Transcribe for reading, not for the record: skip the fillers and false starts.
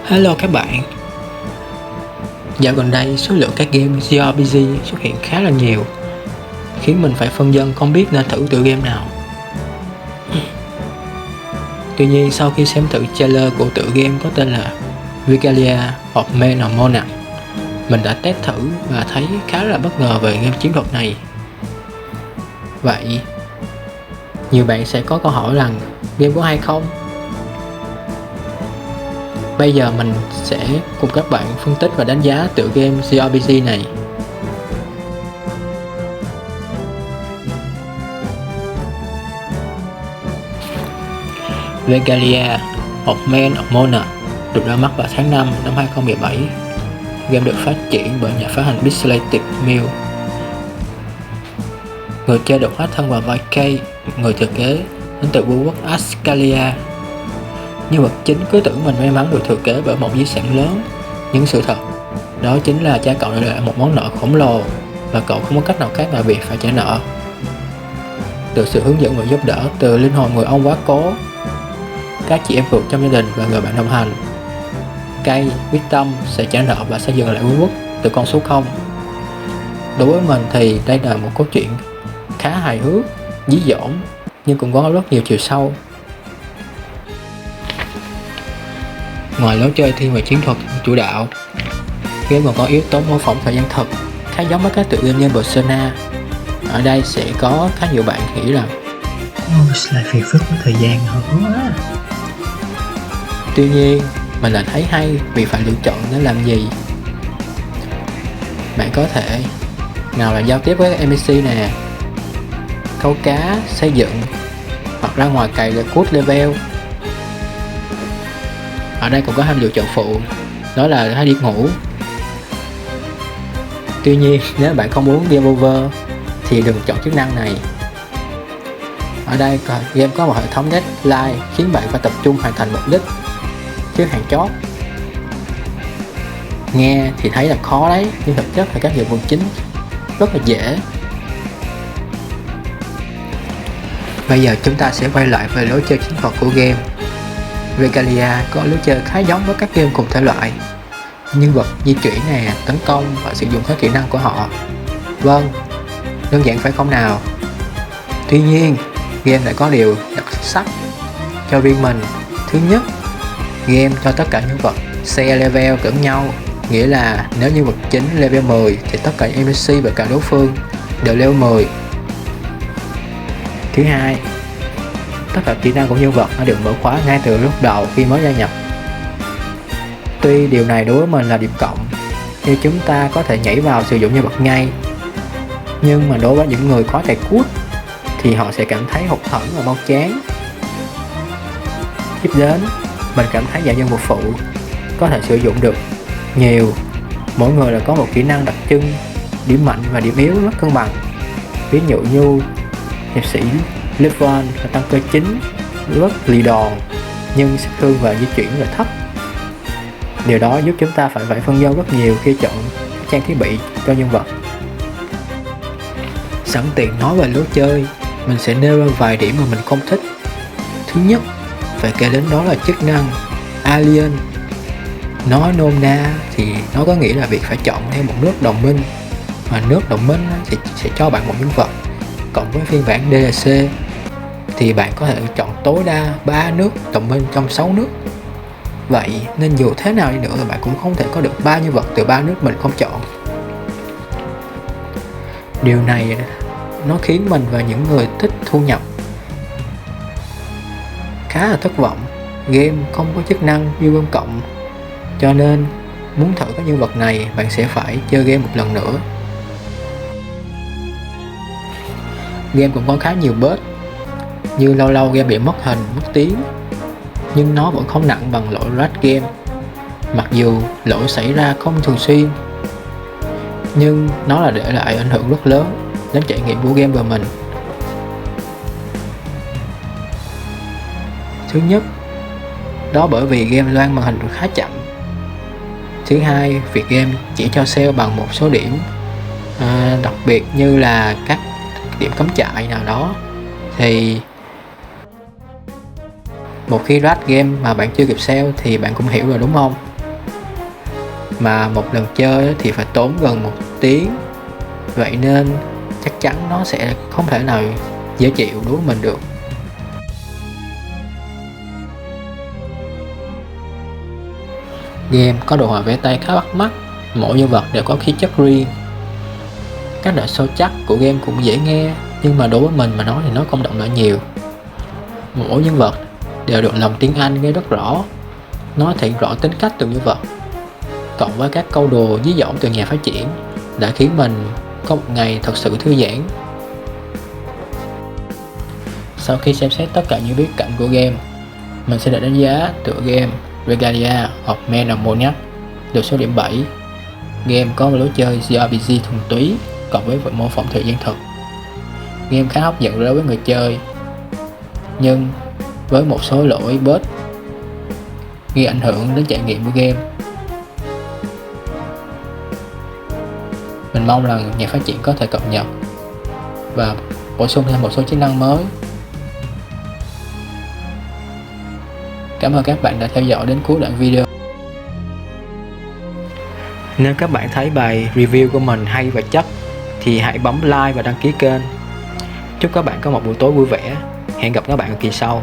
Hello các bạn. Dạo gần đây số lượng các game JRPG xuất hiện khá là nhiều, khiến mình phải phân vân không biết nên thử tựa game nào. Tuy nhiên sau khi xem thử trailer của tựa game có tên là Regalia of Men of Monarch, mình đã test thử và thấy khá là bất ngờ về game chiến thuật này. Vậy nhiều bạn sẽ có câu hỏi rằng game có hay không? Bây giờ mình sẽ cùng các bạn phân tích và đánh giá tựa game JRPG này. Regalia of Men of Monarch được ra mắt vào tháng 5 năm 2017. Game được phát triển bởi nhà phát hành Pixelated Mill. Người chơi được hóa thân vào vai Kay, người thừa kế đến từ vương quốc Ascalia. Nhân vật chính cứ tưởng mình may mắn được thừa kế bởi một di sản lớn, nhưng sự thật đó chính là cha cậu đã để lại một món nợ khổng lồ và cậu không có cách nào khác ngoài việc phải trả nợ. Được sự hướng dẫn và giúp đỡ từ linh hồn người ông quá cố, các chị em ruột trong gia đình và người bạn đồng hành, Kay quyết tâm sẽ trả nợ và xây dựng lại vương quốc từ con số 0. Đối với mình thì đây là một câu chuyện khá hài hước, dí dỏm nhưng cũng có rất nhiều chiều sâu. Ngoài lối chơi thiên về chiến thuật chủ đạo, game còn có yếu tố mô phỏng thời gian thực khá giống với các tựa game như Persona. Ở đây sẽ có khá nhiều bạn nghĩ rằng lại phiền phức với thời gian hơn quá. Tuy nhiên mình lại thấy hay vì phải lựa chọn nên làm gì. Bạn có thể nào là giao tiếp với các NPC nè, câu cá, xây dựng, hoặc ra ngoài cày để code level. Ở đây cũng có hai lựa chọn phụ, đó là hãy đi ngủ. Tuy nhiên nếu bạn không muốn game over thì đừng chọn chức năng này. Ở đây game có một hệ thống deadline khiến bạn phải tập trung hoàn thành mục đích trước hàng chót. Nghe thì thấy là khó đấy, nhưng thực chất là các nhiệm vụ chính rất là dễ. Bây giờ chúng ta sẽ quay lại về lối chơi chiến thuật của game. Regalia có lối chơi khá giống với các game cùng thể loại. Nhân vật di chuyển nè, tấn công và sử dụng các kỹ năng của họ. Vâng, đơn giản phải không nào? Tuy nhiên, game lại có điều đặc sắc cho riêng mình. Thứ nhất, game cho tất cả nhân vật share level cỡ nhau, nghĩa là nếu nhân vật chính level 10 thì tất cả NPC và cả đối phương đều level 10. Thứ hai, tất cả kỹ năng của nhân vật nó được mở khóa ngay từ lúc đầu khi mới gia nhập. Tuy điều này đối với mình là điểm cộng, như chúng ta có thể nhảy vào sử dụng nhân vật ngay, nhưng mà đối với những người có tài cút thì họ sẽ cảm thấy hụt hẫng và mau chán. Tiếp đến, mình cảm thấy dạng nhân vật phụ có thể sử dụng được nhiều. Mỗi người là có một kỹ năng đặc trưng, điểm mạnh và điểm yếu rất cân bằng. Ví dụ như hiệp sĩ Levan là tăng cơ chính, rất lì đòn, nhưng sức thương và di chuyển là thấp. Điều đó giúp chúng ta phải phân vân rất nhiều khi chọn trang thiết bị cho nhân vật. Sẵn tiện nói về lối chơi, mình sẽ nêu ra vài điểm mà mình không thích. Thứ nhất, phải kể đến đó là chức năng Alien. Nói nôm na thì nó có nghĩa là việc phải chọn theo một nước đồng minh, mà nước đồng minh thì sẽ cho bạn một nhân vật. Cộng với phiên bản DLC thì bạn có thể chọn tối đa 3 nước đồng minh trong 6 nước. Vậy nên dù thế nào đi nữa thì bạn cũng không thể có được 3 nhân vật từ 3 nước mình không chọn. Điều này nó khiến mình và những người thích thu nhập khá là thất vọng. Game không có chức năng như game cộng, cho nên muốn thử các nhân vật này bạn sẽ phải chơi game một lần nữa. Game cũng có khá nhiều bug, như lâu lâu game bị mất hình, mất tiếng, nhưng nó vẫn không nặng bằng lỗi rage game. Mặc dù lỗi xảy ra không thường xuyên, nhưng nó là để lại ảnh hưởng rất lớn đến trải nghiệm của game của mình. Thứ nhất, đó bởi vì game loan màn hình khá chậm. Thứ hai, việc game chỉ cho sale bằng một số điểm đặc biệt như là các điểm cắm trại nào đó, thì một khi rate game mà bạn chưa kịp sale thì bạn cũng hiểu rồi đúng không? mà một lần chơi thì phải tốn gần 1 tiếng. Vậy nên chắc chắn nó sẽ không thể nào dễ chịu đối với mình được. Game có đồ họa vẽ tay khá bắt mắt, mỗi nhân vật đều có khí chất riêng. Các đoạn sâu chắc của game cũng dễ nghe, nhưng mà đối với mình mà nói thì nó không động lại nhiều. Mỗi nhân vật đều được lồng tiếng Anh nghe rất rõ, nó thể hiện rõ tính cách từng nhân vật. Cộng với các câu đồ dí dỏm từ nhà phát triển đã khiến mình có một ngày thật sự thư giãn. Sau khi xem xét tất cả những viễn cảnh của game, mình sẽ đánh giá tựa game Regalia of Men Ammoniac được số điểm 7. Game có một lối chơi JRPG thuần túy cộng với việc mô phỏng thời gian thực. Game khá hấp dẫn đối với người chơi, nhưng với một số lỗi bug gây ảnh hưởng đến trải nghiệm của game. Mình mong rằng nhà phát triển có thể cập nhật và bổ sung thêm một số chức năng mới. Cảm ơn các bạn đã theo dõi đến cuối đoạn video. Nếu các bạn thấy bài review của mình hay và chất thì hãy bấm like và đăng ký kênh. Chúc các bạn có một buổi tối vui vẻ. Hẹn gặp các bạn ở kỳ sau.